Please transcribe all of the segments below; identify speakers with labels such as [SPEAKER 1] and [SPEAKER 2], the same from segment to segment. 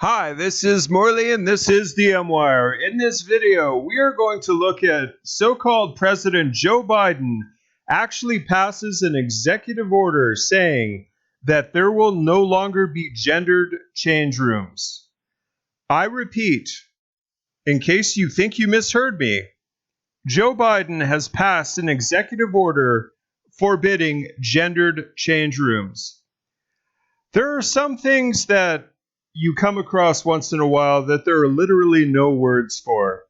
[SPEAKER 1] Hi, this is Morley and this is the M-Wire. In this video, we are going to look at so-called President Joe Biden actually passes an executive order saying that there will no longer be gendered change rooms. I repeat, in case you think you misheard me, Joe Biden has passed an executive order forbidding gendered change rooms. There are some things that you come across once in a while that there are literally no words for.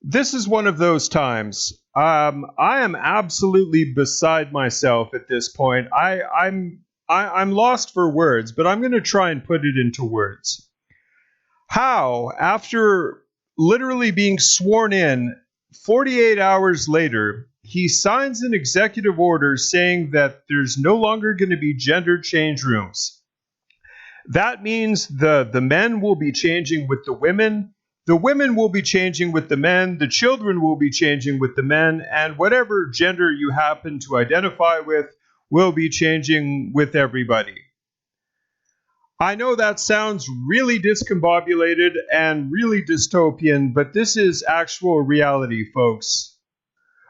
[SPEAKER 1] This is one of those times. I am absolutely beside myself at this point. I'm lost for words, but I'm going to try and put it into words. How, after literally being sworn in 48 hours later, he signs an executive order saying that there's no longer going to be gender change rooms. That means the men will be changing with the women will be changing with the men, the children will be changing with the men, and whatever gender you happen to identify with will be changing with everybody. I know that sounds really discombobulated and really dystopian, but this is actual reality, folks.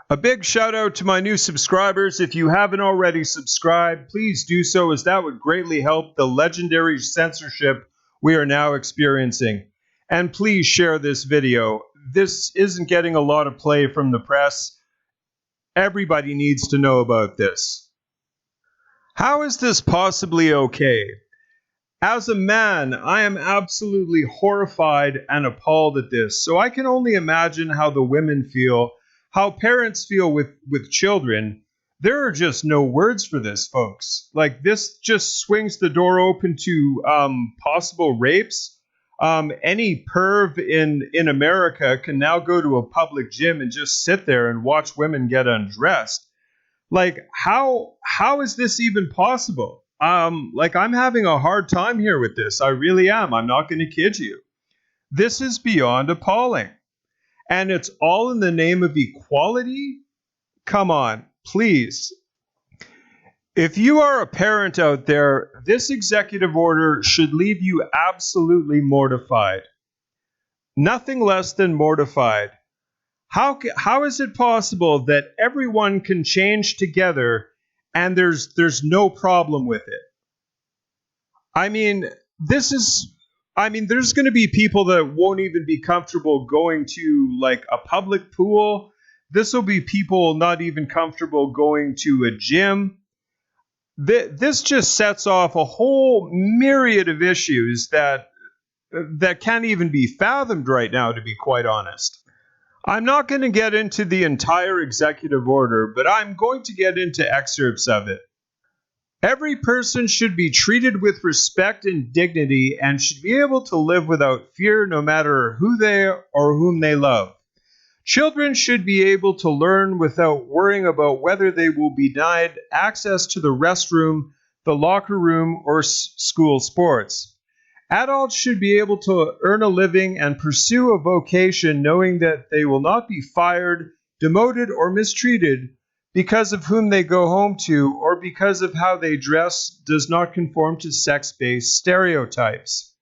[SPEAKER 1] A big shout out to my new subscribers. If you haven't already subscribed, please do so, as that would greatly help the legendary censorship we are now experiencing. And please share this video. This isn't getting a lot of play from the press. Everybody needs to know about this. How is this possibly okay? As a man, I am absolutely horrified and appalled at this. So I can only imagine how the women feel, how parents feel with children. There are just no words for this, folks. Like, this just swings the door open to possible rapes. Any perv in America can now go to a public gym and just sit there and watch women get undressed. Like, how is this even possible? Like, I'm having a hard time here with this. I really am. I'm not going to kid you. This is beyond appalling. And it's all in the name of equality? Come on, please. If you are a parent out there, this executive order should leave you absolutely mortified. Nothing less than mortified. How is it possible that everyone can change together and there's no problem with it? I mean, there's going to be people that won't even be comfortable going to like a public pool. This will be people not even comfortable going to a gym. This just sets off a whole myriad of issues that can't even be fathomed right now, to be quite honest. I'm not going to get into the entire executive order, but I'm going to get into excerpts of it. Every person should be treated with respect and dignity and should be able to live without fear no matter who they or whom they love. Children should be able to learn without worrying about whether they will be denied access to the restroom, the locker room, or school sports. Adults should be able to earn a living and pursue a vocation knowing that they will not be fired, demoted, or mistreated because of whom they go home to or because of how they dress does not conform to sex-based stereotypes.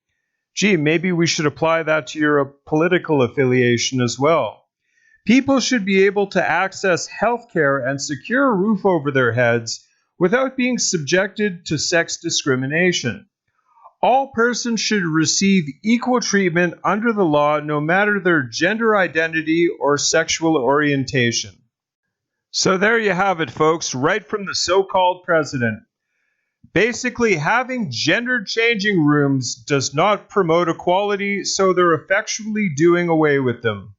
[SPEAKER 1] Gee, maybe we should apply that to your political affiliation as well. People should be able to access health care and secure a roof over their heads without being subjected to sex discrimination. All persons should receive equal treatment under the law no matter their gender identity or sexual orientation. So there you have it, folks, right from the so-called president. Basically, having gender changing rooms does not promote equality, so they're effectually doing away with them.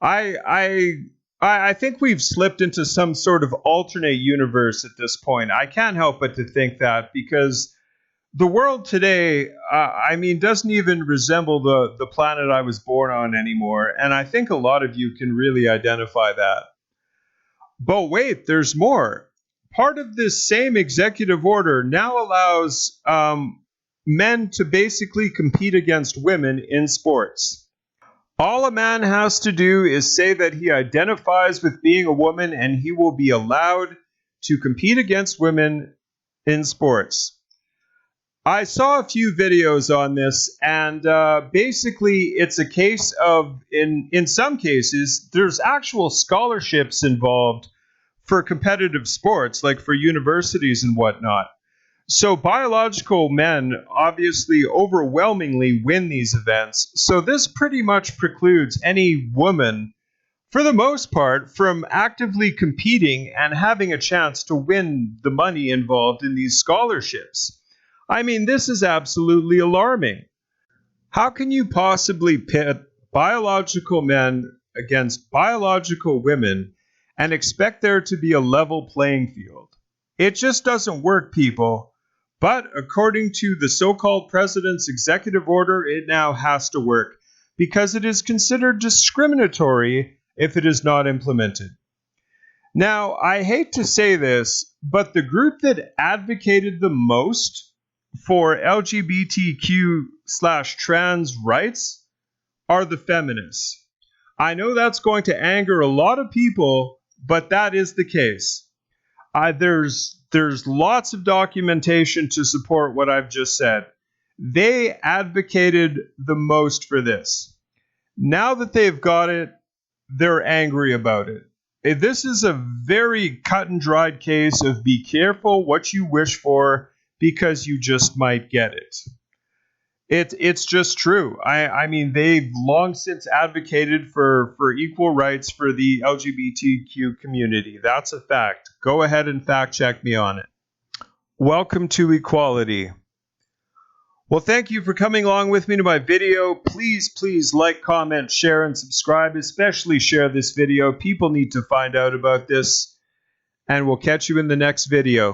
[SPEAKER 1] I think we've slipped into some sort of alternate universe at this point. I can't help but to think that, because the world today, doesn't even resemble the planet I was born on anymore, and I think a lot of you can really identify that. But wait, there's more. Part of this same executive order now allows men to basically compete against women in sports. All a man has to do is say that he identifies with being a woman and he will be allowed to compete against women in sports. I saw a few videos on this, and basically, it's a case of in some cases there's actual scholarships involved for competitive sports, like for universities and whatnot. So biological men obviously overwhelmingly win these events. So this pretty much precludes any woman, for the most part, from actively competing and having a chance to win the money involved in these scholarships. I mean, this is absolutely alarming. How can you possibly pit biological men against biological women and expect there to be a level playing field? It just doesn't work, people. But according to the so-called president's executive order, it now has to work because it is considered discriminatory if it is not implemented. Now, I hate to say this, but the group that advocated the most for LGBTQ/trans rights are the feminists. I know that's going to anger a lot of people, but that is the case. There's lots of documentation to support what I've just said. They advocated the most for this. Now that they've got it, they're angry about it. This is a very cut and dried case of be careful what you wish for because you just might get it. It's just true. I mean, they've long since advocated for equal rights for the LGBTQ community. That's a fact. Go ahead and fact check me on it. Welcome to equality. Well, thank you for coming along with me to my video. Please like, comment, share, and subscribe. Especially share this video. People need to find out about this. And we'll catch you in the next video.